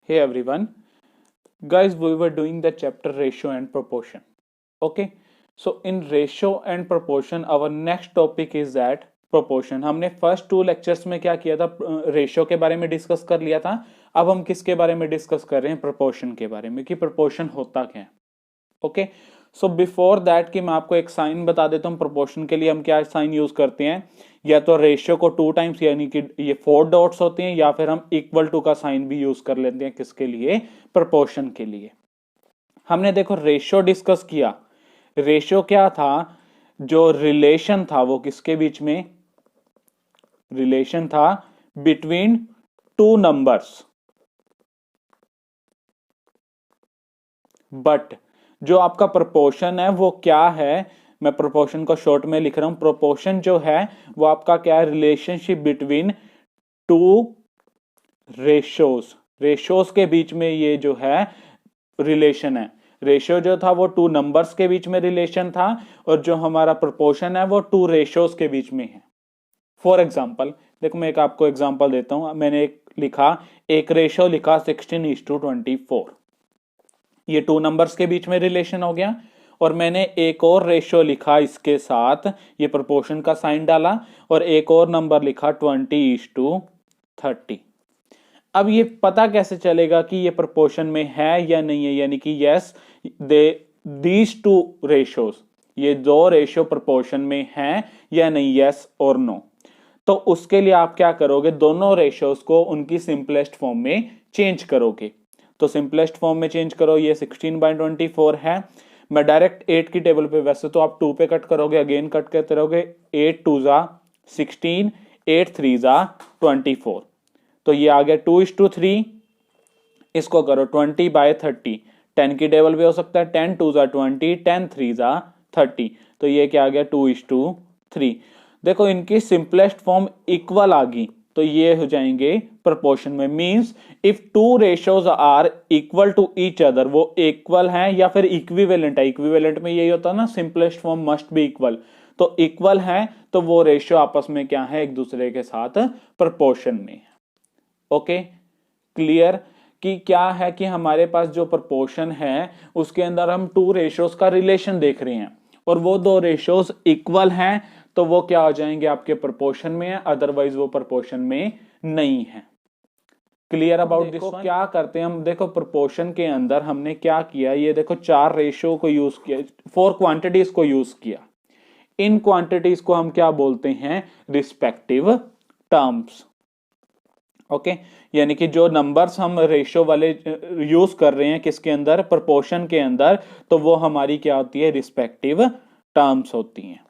Hey everyone, guys, we were doing the chapter ratio and proportion. Okay, so in ratio and proportion, our next topic is that proportion. हमने first to lectures में क्या किया था, ratio के बारे में discuss कर लिया था. अब हम किसके बारे में डिस्कस कर रहे हैं, प्रोपोर्शन के बारे में, कि प्रोपोर्शन होता क्या है. ओके, सो बिफोर दैट कि मैं आपको एक साइन बता देता हूँ. प्रोपोर्शन के लिए हम क्या साइन यूज करते हैं, या तो रेशियो को 2 टाइम्स यानी कि ये 4 डॉट्स होते हैं, या फिर हम इक्वल टू का साइन भी यूज कर लेते हैं. किसके लिए, प्रोपोर्शन के लिए. हमने देखो रेशियो डिस्कस किया. रेशियो क्या था, जो रिलेशन था वो किसके बीच में, रिलेशन था बिटवीन टू नंबर्स. बट जो आपका प्रोपोर्शन है वो क्या है, मैं प्रोपोर्शन को शॉर्ट में लिख रहा हूं. प्रोपोर्शन जो है वो आपका क्या है, relationship between two ratios. Ratios के बीच में ये जो है रिलेशन है. रेशियो जो था वो टू नंबर्स के बीच में रिलेशन था, और जो हमारा प्रोपोर्शन है वो टू रेशियोज के बीच में है. फॉर एग्जाम्पल देखो, मैं एक आपको एग्जाम्पल देता हूं. मैंने एक रेशियो लिखा 16:24. ये टू नंबर्स के बीच में रिलेशन हो गया. और मैंने एक और रेशियो लिखा इसके साथ, ये प्रोपोर्शन का साइन डाला, और एक और नंबर लिखा 20:30. अब ये पता कैसे चलेगा कि ये प्रोपोर्शन में है या नहीं है, यानी कि yes they these two ratios, ये दो रेशियो प्रोपोर्शन में हैं या नहीं, यस और नो. तो उसके लिए आप क्या करोगे, दोनों रेशियोज को उनकी सिंपलेस्ट फॉर्म में चेंज करोगे. तो सिंपलेस्ट फॉर्म में चेंज करो. ये 16/24 है. मैं डायरेक्ट 8 की टेबल पे, वैसे तो आप 2 पे कट करोगे, अगेन कट करते रहोगे. 8 2 16, 8 3 24. तो ये आ गया 2:3. इसको करो 20/30. 10 की टेबल पे हो सकता है. 10 2 20, 10 3 30. तो ये क्या आ गया, 2:3. देखो इनकी सिंपलेस्ट फॉर्म इक्वल आ गई, तो ये हो जाएंगे प्रोपोर्शन में. Means if two ratios are equal to each other, वो इक्वल हैं या फिर इक्विवेलेंट है. इक्विवेलेंट में यही होता है ना, simplest form must be equal. तो इक्वल है तो वो रेशियो आपस में क्या है, एक दूसरे के साथ प्रोपोर्शन में. ओके, क्लियर कि क्या है कि हमारे पास जो प्रोपोर्शन है उसके अंदर हम टू रेशियोज का रिलेशन देख रहे हैं, और वो दो रेशियोज इक्वल हैं, तो वो क्या हो जाएंगे, आपके प्रोपोर्शन में है. अदरवाइज वो प्रोपोर्शन में नहीं है. Clear about this. क्या करते हैं हम, देखो प्रोपोर्शन के अंदर हमने क्या किया, ये देखो 4 रेशियो को यूज किया, 4 क्वांटिटीज को यूज किया. इन क्वांटिटीज को हम क्या बोलते हैं, रिस्पेक्टिव टर्म्स. ओके, यानी कि जो नंबर्स हम रेशियो वाले यूज कर रहे हैं किसके अंदर, प्रोपोर्शन के अंदर, तो वो हमारी क्या होती है, रिस्पेक्टिव टर्म्स होती हैं.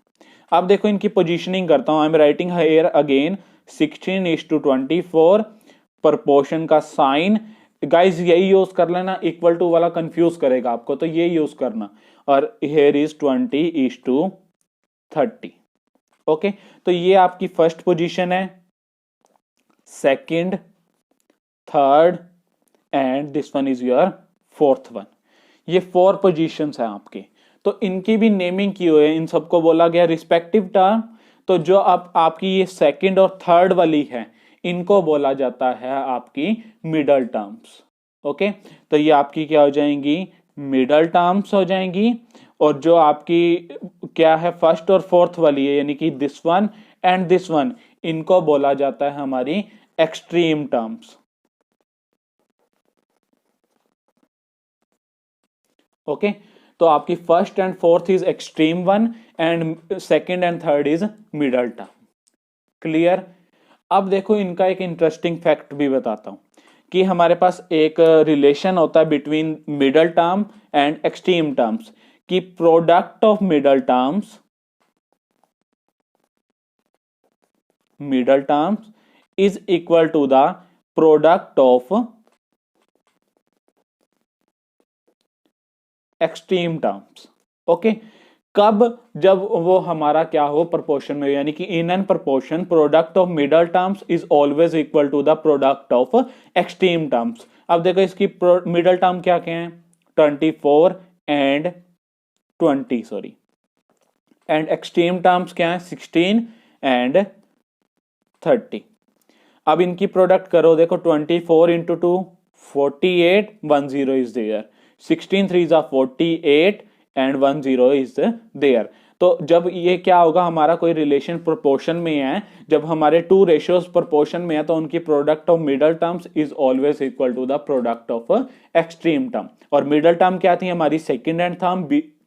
अब देखो इनकी पोजीशनिंग करता हूं. I am writing here again 16:24. Proportion का साइन गाइस यही यूज कर लेना, इक्वल टू वाला कंफ्यूज करेगा आपको, तो ये यूज करना. और हियर इज 20:30. ओके, तो ये आपकी फर्स्ट पोजीशन है, second, third, and this one is your fourth one. ये 4 पोजीशंस हैं आपके. तो इनकी भी नेमिंग की हुई है, इन सबको बोला गया रिस्पेक्टिव टर्म. तो जो आपकी ये सेकंड और थर्ड वाली है, इनको बोला जाता है आपकी मिडल टर्म्स. ओके, तो ये आपकी क्या हो जाएंगी, मिडल टर्म्स हो जाएंगी. और जो आपकी क्या है, फर्स्ट और फोर्थ वाली है, यानी कि this one and this one, इनको बोला जाता है हमारी एक्सट्रीम टर्म्स. ओके, तो आपकी first and fourth is extreme one, and second and third is middle term. Clear. अब देखो इनका एक इंटरेस्टिंग फैक्ट भी बताता हूं, कि हमारे पास एक रिलेशन होता है between middle term and extreme terms, कि product of middle terms is equal to the product of extreme terms. Okay, कब, जब वो हमारा क्या हो, प्रोपोर्शन में, यानी कि in an proportion product of middle terms is always equal to the product of extreme terms. अब देखो इसकी मिडल टर्म क्या क्या है, 24 and 20, sorry, and extreme terms क्या है, 16 एंड 30. अब इनकी प्रोडक्ट करो, देखो 24 into 2 48, 10 is there. 16 3s are 48 and 10 is there. तो जब ये क्या होगा, हमारा कोई रिलेशन प्रोपोर्शन में है, जब हमारे टू रेशियोज प्रोपोर्शन में है, तो उनकी product of middle terms is always equal to the product of extreme term. और मिडल टर्म क्या थी हमारी, सेकंड एंड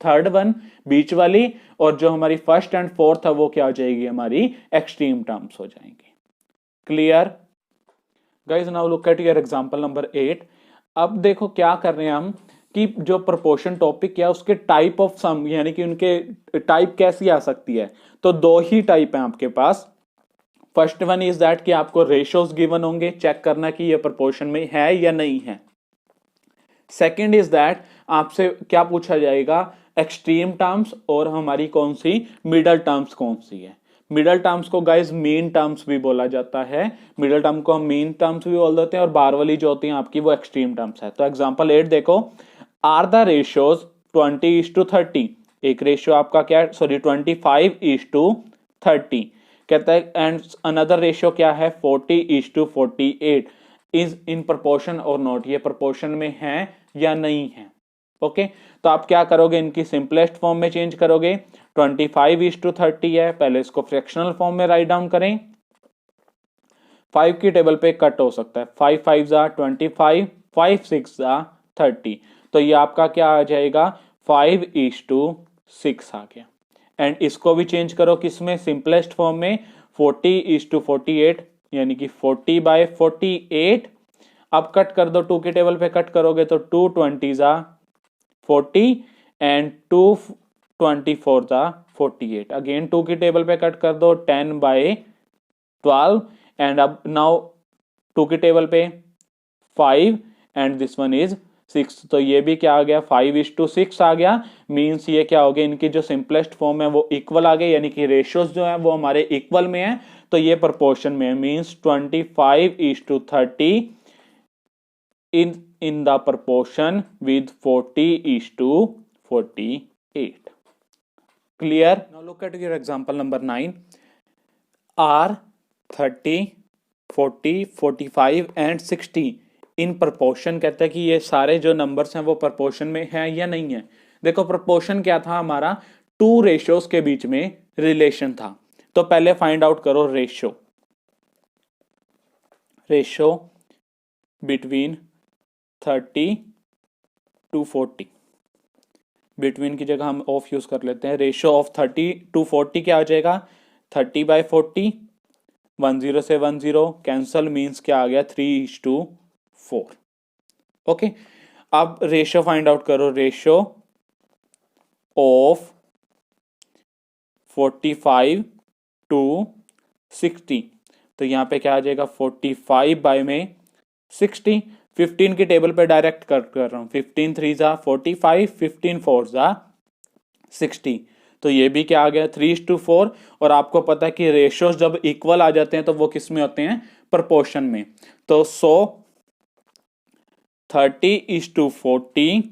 थर्ड वन बीच वाली, और जो हमारी फर्स्ट एंड फोर्थ है वो क्या हो जाएगी, हमारी एक्सट्रीम टर्म्स हो जाएंगी। Clear guys? Now look at your example number 8। अब देखो क्या कर रहे हैं हम कि जो प्रोपोर्शन टॉपिक क्या है उसके टाइप ऑफ सम, यानी कि उनके टाइप कैसी आ सकती है। तो दो ही टाइप है आपके पास। फर्स्ट वन इज दैट कि आपको रेशियोज गिवन होंगे, चेक करना कि ये प्रोपोर्शन में है या नहीं है। सेकंड इज दैट आपसे क्या पूछा जाएगा, एक्सट्रीम टर्म्स और हमारी कौन सी मिडल टर्म्स कौन सी है। मिडल टर्म्स को गाइज मीन टर्म्स भी बोला जाता है, मिडल टर्म को हम मीन टर्म्स भी बोल देते हैं, और बार वाली जो होती है आपकी वो एक्सट्रीम टर्म्स है। तो एग्जांपल 8 देखो, आर द रेशियोज 20:30। एक रेशियो आपका क्या है, सॉरी 25:30 कहता है। एंड अनदर रेशियो क्या है 40:48 इज इन प्रोपोर्शन और नॉट, ये प्रोपोर्शन में है या नहीं है। ओके तो आप क्या करोगे, इनकी सिंपलेस्ट फॉर्म में चेंज करोगे। 25:30 है, पहले इसको फ्रैक्शनल फॉर्म में राइट डाउन करें। 5 की टेबल पे कट हो सकता है, 5 5 25, 5 6 30, तो ये आपका क्या आ जाएगा 5:6 आ गया। एंड इसको भी चेंज करो किसमें, सिंपलेस्ट फॉर्म में 40:48, यानी कि 40/48। अब कट कर दो, 2 की टेबल पे कट करोगे तो 2 20 40 एंड 2 24 48। अगेन 2 की टेबल पे कट कर दो 10/12 एंड अब नाउ 2 की टेबल पे 5 एंड दिस वन इज 6, तो ये भी क्या आ गया 5:6 आ गया। मींस ये क्या हो गया, इनकी जो सिंपलेस्ट फॉर्म है वो इक्वल आ गए, यानी कि रेशियोज जो है वो हमारे इक्वल में है, तो ये प्रोपोर्शन में है। Means 25:30 in the proportion with 40:48. Clear? Now look at your example number 9. Are 30, 40, 45 and 60 in proportion, कहता है कि ये सारे जो नंबर्स हैं वो प्रोपोर्शन में हैं या नहीं है। देखो प्रोपोर्शन क्या था हमारा, टू रेशियोज के बीच में रिलेशन था। तो पहले फाइंड आउट करो रेशियो बिटवीन 30 to 40। बिटवीन की जगह हम ऑफ यूज कर लेते हैं। रेशियो ऑफ 30 to 40 क्या आ जाएगा 30/40, 10 से 10 कैंसल, मीन्स क्या आ गया 3:4। ओके अब रेशियो फाइंड आउट करो, रेशियो ऑफ 45 to 60। तो यहां पे क्या आ जाएगा 45/60। 15 की टेबल पे डायरेक्ट कर रहा हूं, 15 3 45, 15 4 60, तो ये भी क्या आ गया 3:4। और आपको पता है कि रेशियोज जब इक्वल आ जाते हैं तो वो किस में होते हैं, प्रोपोर्शन में। तो 30:40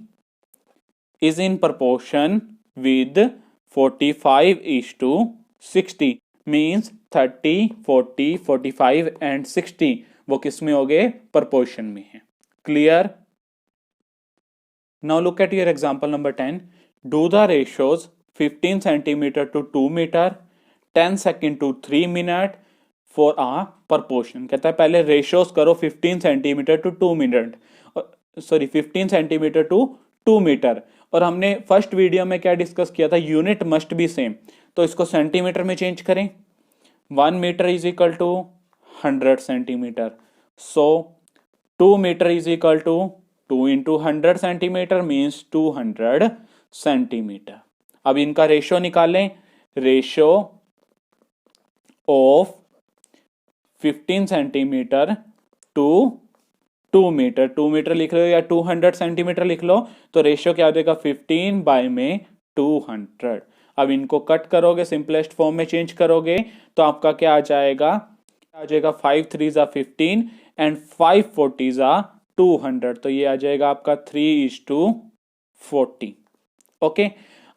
is in proportion with 45:60, means 30, 40, 45 and 60 वो किस में हो गए, प्रोपोर्शन में है। Clear? Now look at your example number 10। Do the ratios 15 centimetre to 2 metre, 10 second to 3 minute for a proportion. कहता है पहले रेशियोज करो 15 centimetre to 2 minute, sorry 15 centimetre to 2 metre. और हमने फर्स्ट वीडियो में क्या डिस्कस किया था, यूनिट मस्ट बी सेम, तो इसको सेंटीमीटर में चेंज करें। 1 metre is equal to 100 centimetre, so 2 metre is equal to 2 into 100 centimetre means 200 centimetre. अब इनका रेशियो निकालें, ratio of 15 centimetre to 2 metre, 2 metre लिख लो या 200 सेंटीमीटर लिख लो, तो रेशियो क्या आ जाएगा 15/200। अब इनको कट करोगे, सिंपलेस्ट फॉर्म में चेंज करोगे, तो आपका क्या आ जाएगा 5 3 15 एंड 5 40 200, तो ये आ जाएगा आपका 3:40। ओके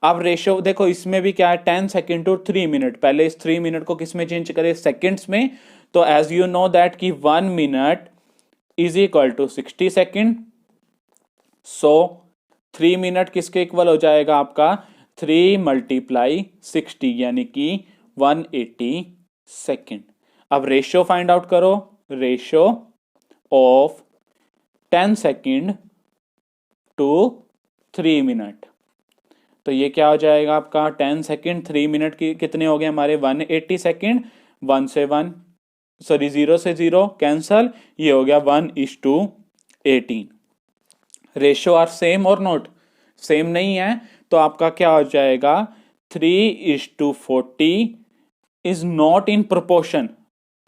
अब रेशियो देखो, इसमें भी क्या है 10 सेकेंड to 3 मिनट। पहले इस 3 मिनट को किस में चेंज करें, सेकेंड्स में। तो एज यू नो दैट कि 1 minute is equal to 60 second. So 3 minute किसके इक्वल हो जाएगा आपका, 3 मल्टीप्लाई 60 यानी कि 180 सेकेंड। अब रेशियो फाइंड आउट करो, ratio of 10 second to 3 minute. तो ये क्या हो जाएगा आपका, 10 सेकेंड 3 मिनट की कितने हो गए हमारे, 180 सेकेंड। 1 से 1 सॉरी 0 से 0 कैंसल, ये हो गया 1:18। रेशियो आर सेम और नोट, सेम नहीं है तो आपका क्या हो जाएगा, 3:40 इज नॉट इन प्रोपोर्शन।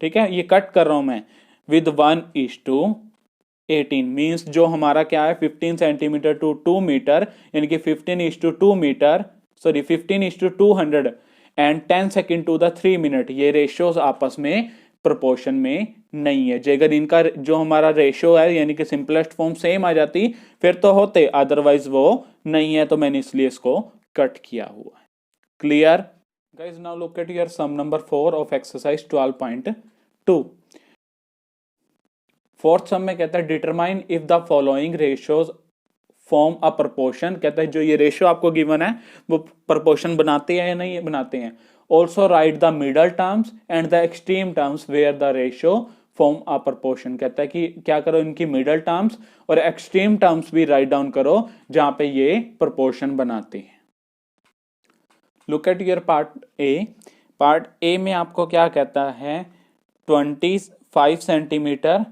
ठीक है, ये कट कर रहा हूं मैं, विद 1:18 मीन्स जो हमारा क्या है 15 सेंटीमीटर टू 2 मीटर, यानी कि 15:2 metre, sorry 15:200 and 10 second to the 3 minute, ये रेशियोज आपस में प्रोपोर्शन में नहीं है। जे अगर इनका जो हमारा रेशियो है यानी कि सिंपलेस्ट फॉर्म सेम आ जाती फिर तो होते, अदरवाइज वो नहीं है, तो मैंने इसलिए इसको कट किया हुआ है। Clear guys, now look at your sum number 4 of exercise 12.2। Fourth sum में कहता है determine if the following ratios form a proportion. कहता है जो ये रेशियो आपको गिवन है वो प्रपोर्शन बनाते हैं या नहीं बनाते हैं। Also write the middle terms and the extreme terms where the ratio form a proportion. कहता है कि क्या करो, इनकी मिडल टर्म्स और एक्सट्रीम टर्म्स भी राइट डाउन करो जहां पे ये प्रपोर्शन बनाते हैं। Look at your part A. Part A में आपको क्या कहता है, 25 centimetre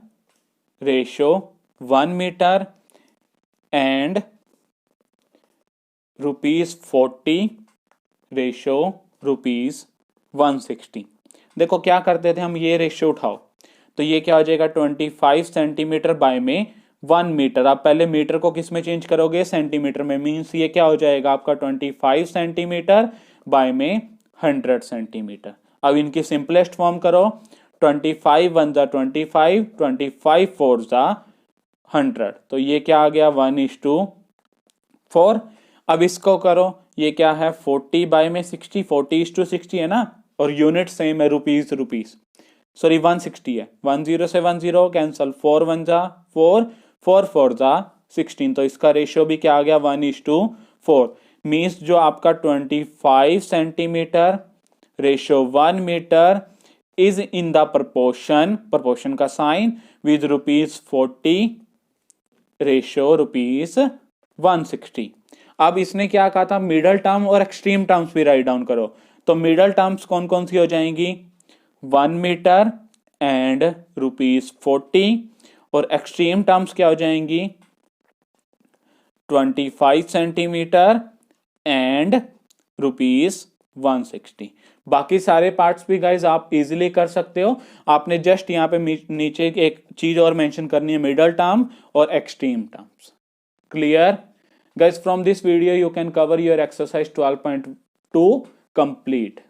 ratio 1 metre and ₹40 ratio ₹160। देखो क्या करते थे हम, ये रेशियो उठाओ तो ये क्या हो जाएगा 25 सेंटीमीटर बाय में 1 मीटर। आप पहले मीटर को किस में चेंज करोगे, सेंटीमीटर में, मीन्स ये क्या हो जाएगा आपका 25 सेंटीमीटर बाय में 100 सेंटीमीटर। अब इनकी सिंपलेस्ट फॉर्म करो, 25 1 जा 25, 25 4 जा 100, तो ये क्या आ गया 1:4। अब इसको करो, ये क्या है 40 बाय में 60, 40:60 है ना, और यूनिट सेम है रुपीज, सॉरी 160 है, 10 से 10 कैंसल, 4 1 जा 4, 4 4 जा 16, तो इसका रेशियो भी क्या आ गया 1:4। मीन्स जो आपका 25 centimetre ratio 1 metre is in the proportion का साइन विद ₹40 रेशियो ₹160। अब इसने क्या कहा था, मिडल टर्म और एक्सट्रीम टर्म्स भी राइट डाउन करो। तो मिडल टर्म्स कौन कौन सी हो जाएंगी, 1 मीटर एंड ₹40, और एक्सट्रीम टर्म्स क्या हो जाएंगी 25 सेंटीमीटर एंड ₹160। बाकी सारे पार्ट्स भी गाइज आप इजीली कर सकते हो। आपने जस्ट यहां पे नीचे एक चीज और मेंशन करनी है, मिडल टर्म और extreme terms. Clear guys, from this video you can cover your exercise 12.2 complete.